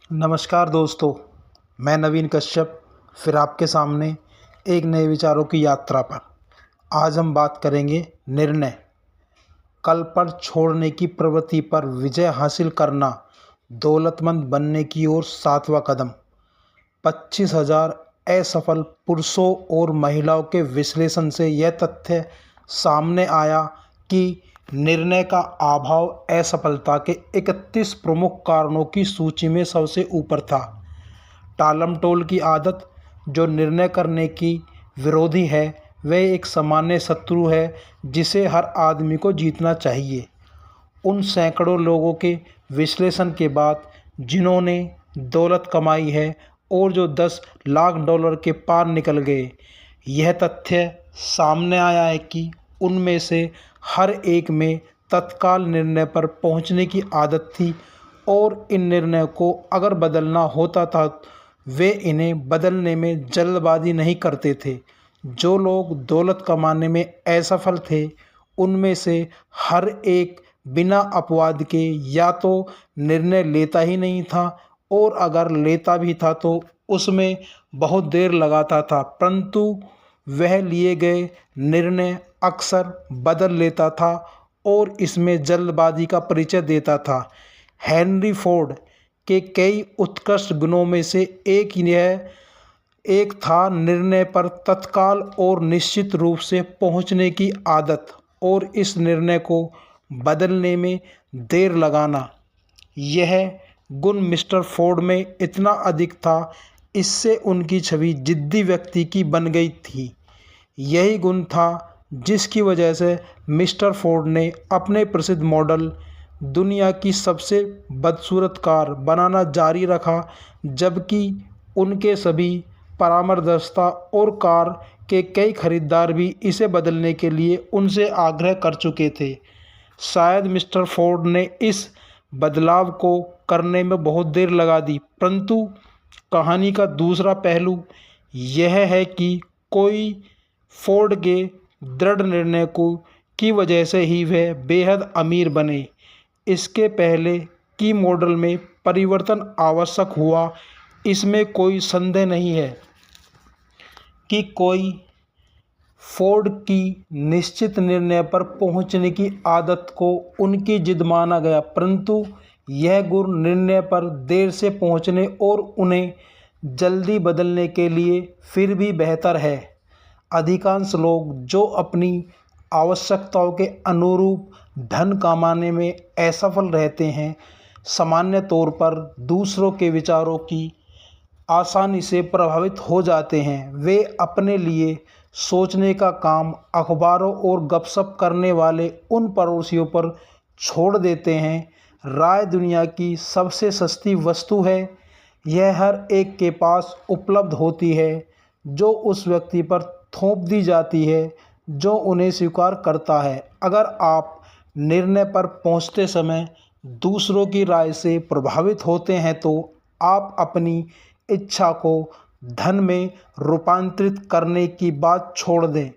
नमस्कार दोस्तों, मैं नवीन कश्यप फिर आपके सामने एक नए विचारों की यात्रा पर। आज हम बात करेंगे निर्णय। कल पर छोड़ने की प्रवृत्ति पर विजय हासिल करना, दौलतमंद बनने की ओर 7वां कदम। 25,000 असफल पुरुषों और महिलाओं के विश्लेषण से यह तथ्य सामने आया कि निर्णय का अभाव असफलता के 31 प्रमुख कारणों की सूची में सबसे ऊपर था। टालमटोल की आदत, जो निर्णय करने की विरोधी है, वह एक सामान्य शत्रु है जिसे हर आदमी को जीतना चाहिए। उन सैकड़ों लोगों के विश्लेषण के बाद जिन्होंने दौलत कमाई है और जो 10 लाख डॉलर के पार निकल गए, यह तथ्य सामने आया है कि उनमें से हर एक में तत्काल निर्णय पर पहुंचने की आदत थी और इन निर्णय को अगर बदलना होता था, वे इन्हें बदलने में जल्दबाजी नहीं करते थे। जो लोग दौलत कमाने में असफल थे, उनमें से हर एक बिना अपवाद के या तो निर्णय लेता ही नहीं था और अगर लेता भी था तो उसमें बहुत देर लगाता था, परंतु वह लिए गए निर्णय अक्सर बदल लेता था और इसमें जल्दबाजी का परिचय देता था। हेनरी फोर्ड के कई उत्कृष्ट गुणों में से एक था निर्णय पर तत्काल और निश्चित रूप से पहुंचने की आदत और इस निर्णय को बदलने में देर लगाना। यह गुण मिस्टर फोर्ड में इतना अधिक था, इससे उनकी छवि जिद्दी व्यक्ति की बन गई थी। यही गुण था जिसकी वजह से मिस्टर फोर्ड ने अपने प्रसिद्ध मॉडल दुनिया की सबसे बदसूरत कार बनाना जारी रखा, जबकि उनके सभी परामर्शदाता और कार के कई खरीदार भी इसे बदलने के लिए उनसे आग्रह कर चुके थे। शायद मिस्टर फोर्ड ने इस बदलाव को करने में बहुत देर लगा दी, परंतु कहानी का दूसरा पहलू यह है कि कोई फोर्ड के दृढ़ निर्णय की वजह से ही वह बेहद अमीर बने। इसके पहले की मॉडल में परिवर्तन आवश्यक हुआ, इसमें कोई संदेह नहीं है कि कोई फोर्ड की निश्चित निर्णय पर पहुंचने की आदत को उनकी जिद माना गया, परंतु यह गुण निर्णय पर देर से पहुंचने और उन्हें जल्दी बदलने के लिए फिर भी बेहतर है। अधिकांश लोग जो अपनी आवश्यकताओं के अनुरूप धन कमाने में असफल रहते हैं, सामान्य तौर पर दूसरों के विचारों की आसानी से प्रभावित हो जाते हैं। वे अपने लिए सोचने का काम अखबारों और गपशप करने वाले उन पड़ोसियों पर छोड़ देते हैं। राय दुनिया की सबसे सस्ती वस्तु है, यह हर एक के पास उपलब्ध होती है, जो उस व्यक्ति पर थोप दी जाती है जो उन्हें स्वीकार करता है। अगर आप निर्णय पर पहुंचते समय दूसरों की राय से प्रभावित होते हैं तो आप अपनी इच्छा को धन में रूपांतरित करने की बात छोड़ दें।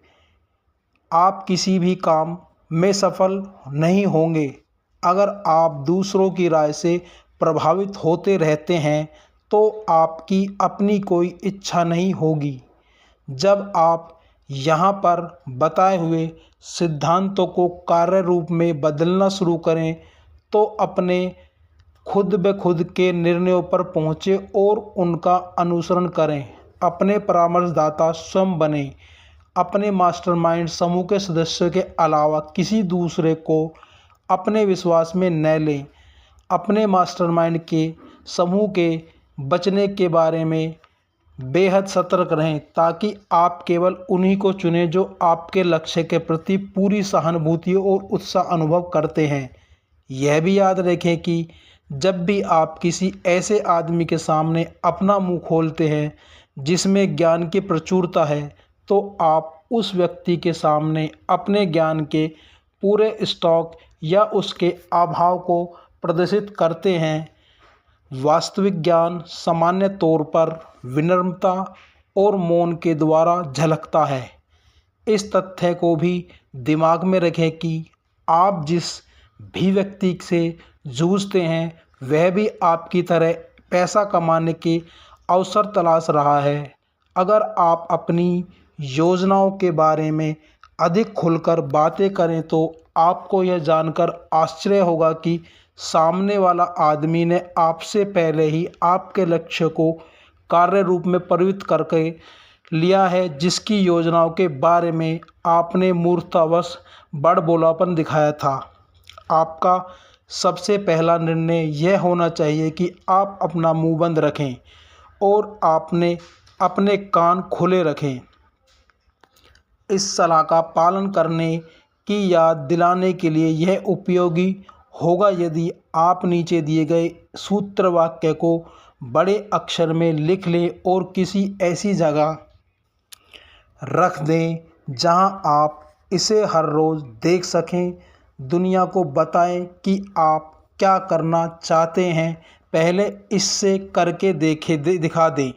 आप किसी भी काम में सफल नहीं होंगे अगर आप दूसरों की राय से प्रभावित होते रहते हैं, तो आपकी अपनी कोई इच्छा नहीं होगी। जब आप यहाँ पर बताए हुए सिद्धांतों को कार्य रूप में बदलना शुरू करें, तो अपने खुद ब खुद के निर्णयों पर पहुँचे और उनका अनुसरण करें। अपने परामर्शदाता स्वयं बने। अपने मास्टरमाइंड समूह के सदस्यों के अलावा किसी दूसरे को अपने विश्वास में न लें। अपने मास्टरमाइंड के समूह के बचने के बारे में बेहद सतर्क रहें, ताकि आप केवल उन्हीं को चुनें जो आपके लक्ष्य के प्रति पूरी सहानुभूति और उत्साह अनुभव करते हैं। यह भी याद रखें कि जब भी आप किसी ऐसे आदमी के सामने अपना मुंह खोलते हैं जिसमें ज्ञान की प्रचुरता है, तो आप उस व्यक्ति के सामने अपने ज्ञान के पूरे स्टॉक या उसके अभाव को प्रदर्शित करते हैं। वास्तविक ज्ञान सामान्य तौर पर विनम्रता और मौन के द्वारा झलकता है। इस तथ्य को भी दिमाग में रखें कि आप जिस भी व्यक्ति से जूझते हैं, वह भी आपकी तरह पैसा कमाने के अवसर तलाश रहा है। अगर आप अपनी योजनाओं के बारे में अधिक खुलकर बातें करें तो आपको यह जानकर आश्चर्य होगा कि सामने वाला आदमी ने आपसे पहले ही आपके लक्ष्य को कार्य रूप में परिवर्तित करके लिया है, जिसकी योजनाओं के बारे में आपने मूर्खतावश बड़बोलापन दिखाया था। आपका सबसे पहला निर्णय यह होना चाहिए कि आप अपना मुंह बंद रखें और आपने अपने कान खुले रखें। इस सलाह का पालन करने की याद दिलाने के लिए यह उपयोगी होगा यदि आप नीचे दिए गए सूत्र वाक्य को बड़े अक्षर में लिख लें और किसी ऐसी जगह रख दें जहां आप इसे हर रोज़ देख सकें। दुनिया को बताएं कि आप क्या करना चाहते हैं, पहले इससे करके दिखा दें।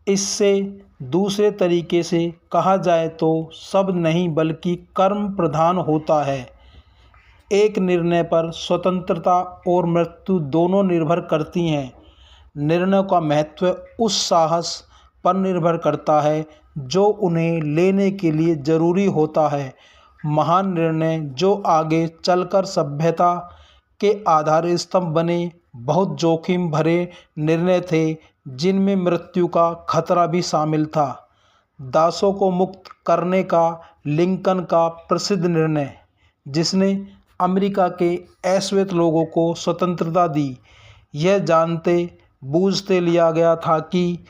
इससे दूसरे तरीके से कहा जाए तो शब्द नहीं बल्कि कर्म प्रधान होता है। एक निर्णय पर स्वतंत्रता और मृत्यु दोनों निर्भर करती हैं। निर्णय का महत्व उस साहस पर निर्भर करता है जो उन्हें लेने के लिए जरूरी होता है। महान निर्णय जो आगे चलकर सभ्यता के आधार स्तंभ बने, बहुत जोखिम भरे निर्णय थे जिनमें मृत्यु का खतरा भी शामिल था। दासों को मुक्त करने का लिंकन का प्रसिद्ध निर्णय, जिसने अमेरिका के अश्वेत लोगों को स्वतंत्रता दी, यह जानते बूझते लिया गया था कि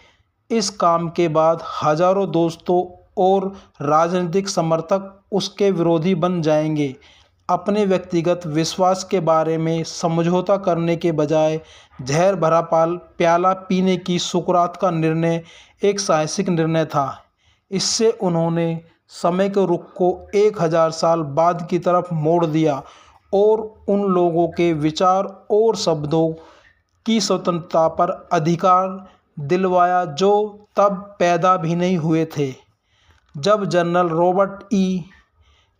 इस काम के बाद हजारों दोस्तों और राजनीतिक समर्थक उसके विरोधी बन जाएंगे। अपने व्यक्तिगत विश्वास के बारे में समझौता करने के बजाय जहर भरा प्याला पीने की सुकरात का निर्णय एक साहसिक निर्णय था। इससे उन्होंने समय के रुख को 1000 साल बाद की तरफ मोड़ दिया और उन लोगों के विचार और शब्दों की स्वतंत्रता पर अधिकार दिलवाया जो तब पैदा भी नहीं हुए थे। जब जनरल रॉबर्ट ई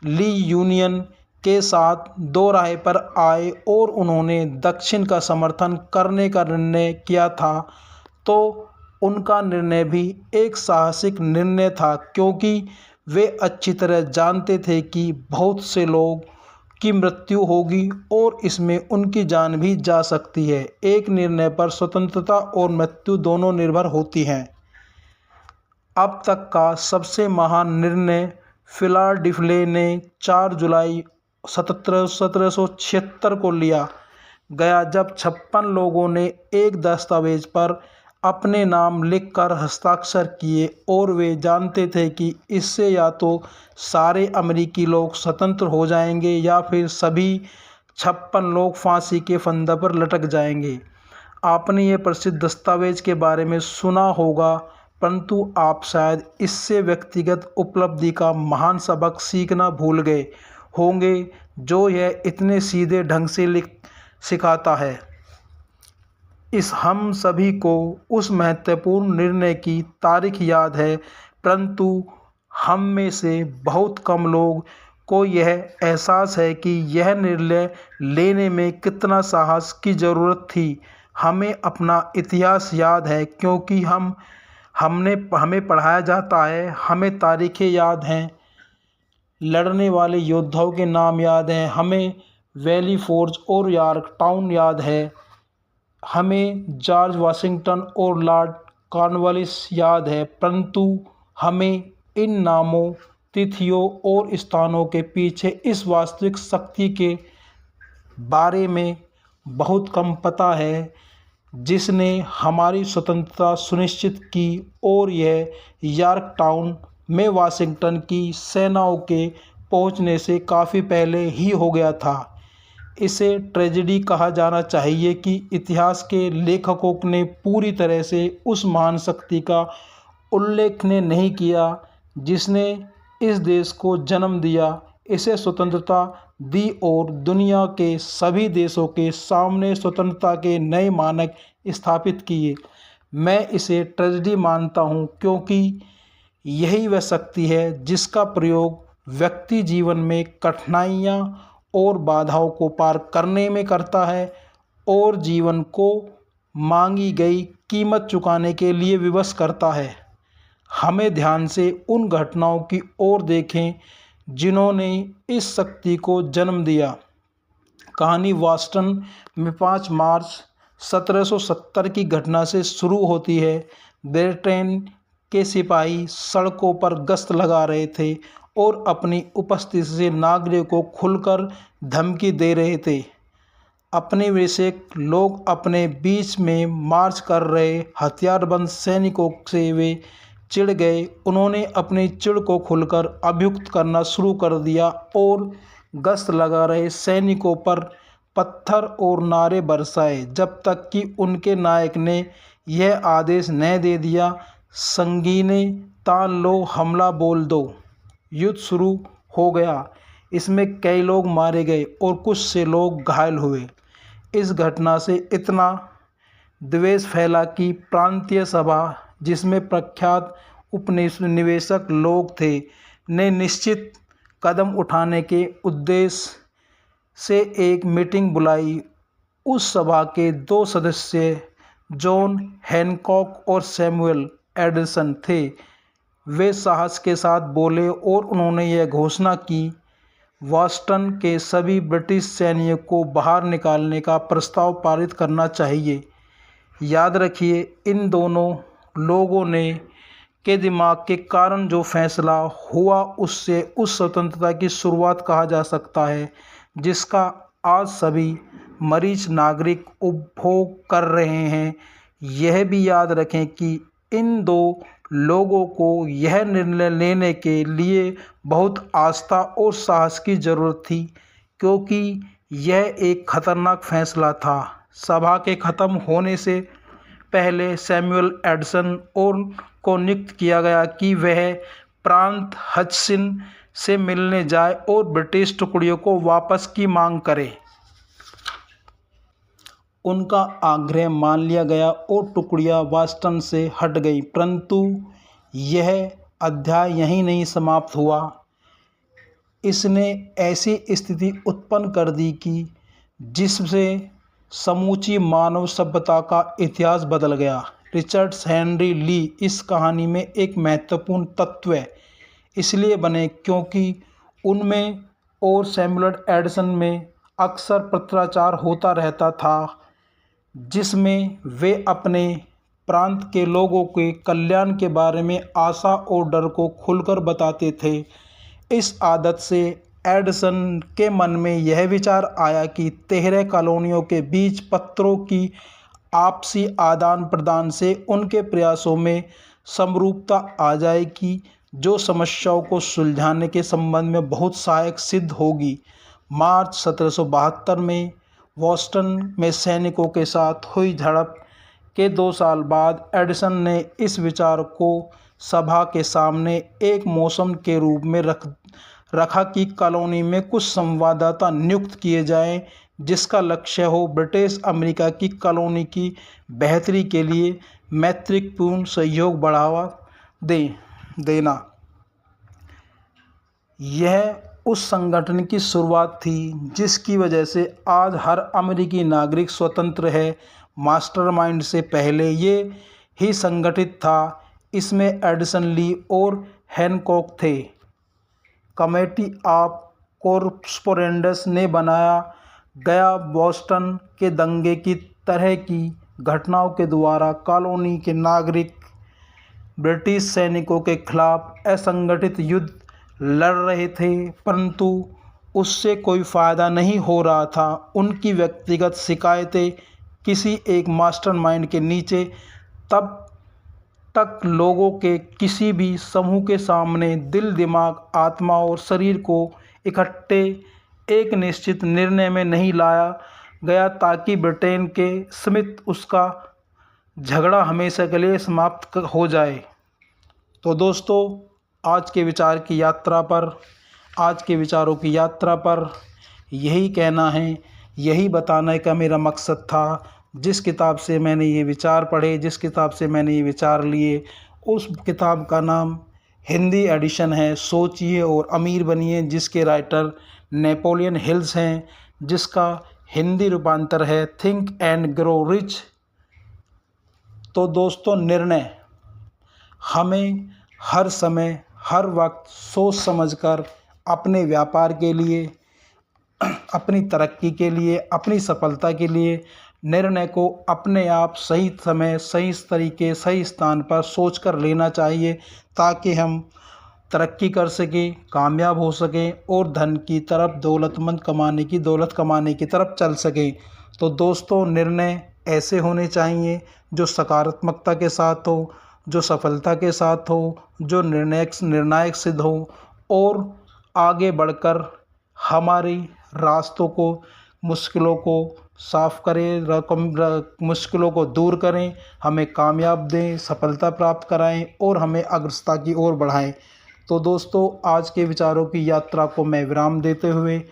ली यूनियन के साथ दो राह पर आए और उन्होंने दक्षिण का समर्थन करने का निर्णय किया था, तो उनका निर्णय भी एक साहसिक निर्णय था, क्योंकि वे अच्छी तरह जानते थे कि बहुत से लोग की मृत्यु होगी और इसमें उनकी जान भी जा सकती है। एक निर्णय पर स्वतंत्रता और मृत्यु दोनों निर्भर होती हैं। अब तक का सबसे महान निर्णय फिलाडेल्फिया ने 4 जुलाई 1776 को लिया गया, जब 56 लोगों ने एक दस्तावेज पर अपने नाम लिखकर हस्ताक्षर किए और वे जानते थे कि इससे या तो सारे अमेरिकी लोग स्वतंत्र हो जाएंगे या फिर सभी 56 लोग फांसी के फंदे पर लटक जाएंगे। आपने ये प्रसिद्ध दस्तावेज के बारे में सुना होगा, परंतु आप शायद इससे व्यक्तिगत उपलब्धि का महान सबक सीखना भूल गए होंगे जो यह इतने सीधे ढंग से सिखाता है। इस हम सभी को उस महत्वपूर्ण निर्णय की तारीख याद है, परंतु हम में से बहुत कम लोग को यह एहसास है कि यह निर्णय लेने में कितना साहस की ज़रूरत थी। हमें अपना इतिहास याद है क्योंकि हमें पढ़ाया जाता है, हमें तारीखें याद हैं, लड़ने वाले योद्धाओं के नाम याद हैं, हमें वैली फोर्ज और यॉर्कटाउन याद है, हमें जॉर्ज वाशिंगटन और लॉर्ड कॉर्नवालिस याद है, परंतु हमें इन नामों, तिथियों और स्थानों के पीछे इस वास्तविक शक्ति के बारे में बहुत कम पता है जिसने हमारी स्वतंत्रता सुनिश्चित की, और यह यॉर्कटाउन में वाशिंगटन की सेनाओं के पहुंचने से काफ़ी पहले ही हो गया था। इसे ट्रेजेडी कहा जाना चाहिए कि इतिहास के लेखकों ने पूरी तरह से उस महान शक्ति का उल्लेख नहीं किया जिसने इस देश को जन्म दिया, इसे स्वतंत्रता दी और दुनिया के सभी देशों के सामने स्वतंत्रता के नए मानक स्थापित किए। मैं इसे ट्रेजेडी मानता हूँ क्योंकि यही वह शक्ति है जिसका प्रयोग व्यक्ति जीवन में कठिनाइयाँ और बाधाओं को पार करने में करता है और जीवन को मांगी गई कीमत चुकाने के लिए विवश करता है। हमें ध्यान से उन घटनाओं की ओर देखें जिन्होंने इस शक्ति को जन्म दिया। कहानी बॉस्टन में 5 मार्च 1770 की घटना से शुरू होती है। ब्रिटेन के सिपाही सड़कों पर गश्त लगा रहे थे और अपनी उपस्थिति से नागरिकों को खुलकर धमकी दे रहे थे। औपनिवेशिक लोग अपने बीच में मार्च कर रहे हथियारबंद सैनिकों से वे चिढ़ गए। उन्होंने अपनी चिढ़ को खुलकर अभियुक्त करना शुरू कर दिया और गश्त लगा रहे सैनिकों पर पत्थर और नारे बरसाए, जब तक कि उनके नायक ने यह आदेश न दे दिया, संगीने तान लो, हमला बोल दो। युद्ध शुरू हो गया। इसमें कई लोग मारे गए और कुछ से लोग घायल हुए। इस घटना से इतना द्वेष फैला कि प्रांतीय सभा, जिसमें प्रख्यात उपनिवेशक लोग थे, ने निश्चित कदम उठाने के उद्देश्य से एक मीटिंग बुलाई। उस सभा के 2 सदस्य जॉन हैनकॉक और सैमुअल एडिसन थे। वे साहस के साथ बोले और उन्होंने यह घोषणा की, बॉस्टन के सभी ब्रिटिश सैनिकों को बाहर निकालने का प्रस्ताव पारित करना चाहिए। याद रखिए, इन दोनों लोगों ने के दिमाग के कारण जो फैसला हुआ उससे उस स्वतंत्रता की शुरुआत कहा जा सकता है जिसका आज सभी मरीज नागरिक उपभोग कर रहे हैं। यह भी याद रखें कि इन 2 लोगों को यह निर्णय लेने के लिए बहुत आस्था और साहस की ज़रूरत थी, क्योंकि यह एक खतरनाक फैसला था। सभा के ख़त्म होने से पहले सैमुअल एडिसन और को नियुक्त किया गया कि वह प्रांत हचिसन से मिलने जाए और ब्रिटिश टुकड़ियों को वापस की मांग करे। उनका आग्रह मान लिया गया और टुकड़ियां बॉस्टन से हट गईं। परंतु यह अध्याय यहीं नहीं समाप्त हुआ। इसने ऐसी स्थिति उत्पन्न कर दी कि जिससे समूची मानव सभ्यता का इतिहास बदल गया। रिचर्ड हेनरी ली इस कहानी में एक महत्वपूर्ण तत्व इसलिए बने क्योंकि उनमें और सैमुअल एडिसन में अक्सर पत्राचार होता रहता था, जिसमें वे अपने प्रांत के लोगों के कल्याण के बारे में आशा और डर को खुलकर बताते थे। इस आदत से एडिसन के मन में यह विचार आया कि 13 कॉलोनियों के बीच पत्रों की आपसी आदान प्रदान से उनके प्रयासों में समरूपता आ जाएगी, जो समस्याओं को सुलझाने के संबंध में बहुत सहायक सिद्ध होगी। मार्च 1772 में बॉस्टन में सैनिकों के साथ हुई झड़प के 2 साल बाद एडिसन ने इस विचार को सभा के सामने एक मोशन के रूप में रखा कि कॉलोनी में कुछ संवाददाता नियुक्त किए जाएं, जिसका लक्ष्य हो ब्रिटिश अमेरिका की कॉलोनी की बेहतरी के लिए मैत्रीपूर्ण सहयोग बढ़ावा देना। यह उस संगठन की शुरुआत थी जिसकी वजह से आज हर अमेरिकी नागरिक स्वतंत्र है। मास्टरमाइंड से पहले ये ही संगठित था। इसमें एडिसन, ली और हैनकॉक थे। कमेटी ऑफ कॉरस्पोंडेंस ने बनाया गया बॉस्टन के दंगे की तरह की घटनाओं के द्वारा कॉलोनी के नागरिक ब्रिटिश सैनिकों के खिलाफ असंगठित युद्ध लड़ रहे थे, परंतु उससे कोई फ़ायदा नहीं हो रहा था। उनकी व्यक्तिगत शिकायतें किसी एक मास्टरमाइंड के नीचे तब तक लोगों के किसी भी समूह के सामने दिल, दिमाग, आत्मा और शरीर को इकट्ठे एक निश्चित निर्णय में नहीं लाया गया ताकि ब्रिटेन के समेत उसका झगड़ा हमेशा के लिए समाप्त हो जाए। तो दोस्तों, आज के विचारों की यात्रा पर यही कहना है, यही बताने का मेरा मकसद था। जिस किताब से मैंने ये विचार पढ़े, जिस किताब से मैंने ये विचार लिए, उस किताब का नाम हिंदी एडिशन है सोचिए और अमीर बनिए, जिसके राइटर नेपोलियन हिल्स हैं, जिसका हिंदी रूपांतर है थिंक एंड ग्रो रिच। तो दोस्तों निर्णय हमें हर समय हर वक्त सोच समझकर अपने व्यापार के लिए, अपनी तरक्की के लिए, अपनी सफलता के लिए निर्णय को अपने आप सही समय, सही तरीके, सही स्थान पर सोच कर लेना चाहिए, ताकि हम तरक्की कर सकें, कामयाब हो सकें और धन की तरफ, दौलत कमाने की तरफ चल सकें। तो दोस्तों निर्णय ऐसे होने चाहिए जो सकारात्मकता के साथ हो, जो सफलता के साथ हो, जो निर्णायक सिद्ध हो और आगे बढ़कर हमारी रास्तों को, मुश्किलों को साफ करें, मुश्किलों को दूर करें, हमें कामयाब दें, सफलता प्राप्त कराएं और हमें अग्रसरता की ओर बढ़ाएं। तो दोस्तों आज के विचारों की यात्रा को मैं विराम देते हुए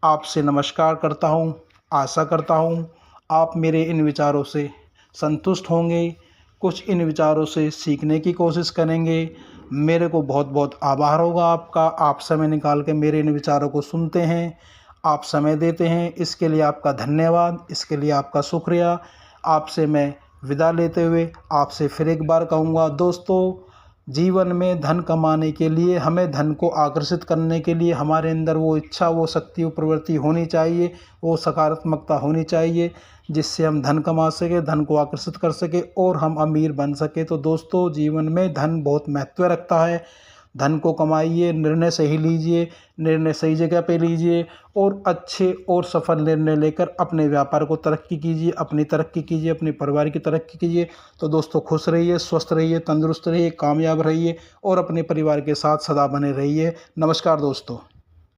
आपसे नमस्कार करता हूं। आशा करता हूं आप मेरे इन विचारों से संतुष्ट होंगे, कुछ इन विचारों से सीखने की कोशिश करेंगे। मेरे को बहुत बहुत आभार होगा आपका, आप समय निकाल के मेरे इन विचारों को सुनते हैं, आप समय देते हैं, इसके लिए आपका धन्यवाद, इसके लिए आपका शुक्रिया। आपसे मैं विदा लेते हुए आपसे फिर एक बार कहूँगा, दोस्तों जीवन में धन कमाने के लिए, हमें धन को आकर्षित करने के लिए हमारे अंदर वो इच्छा, वो शक्ति, वो प्रवृत्ति होनी चाहिए, वो सकारात्मकता होनी चाहिए, जिससे हम धन कमा सके, धन को आकर्षित कर सके और हम अमीर बन सके। तो दोस्तों जीवन में धन बहुत महत्व रखता है, धन को कमाइए, निर्णय सही लीजिए, निर्णय सही जगह पे लीजिए और अच्छे और सफल निर्णय लेकर अपने व्यापार को तरक्की कीजिए, अपनी तरक्की कीजिए, अपने परिवार की तरक्की कीजिए। तो दोस्तों खुश रहिए, स्वस्थ रहिए, तंदुरुस्त रहिए, कामयाब रहिए और अपने परिवार के साथ सदा बने रहिए। नमस्कार दोस्तों।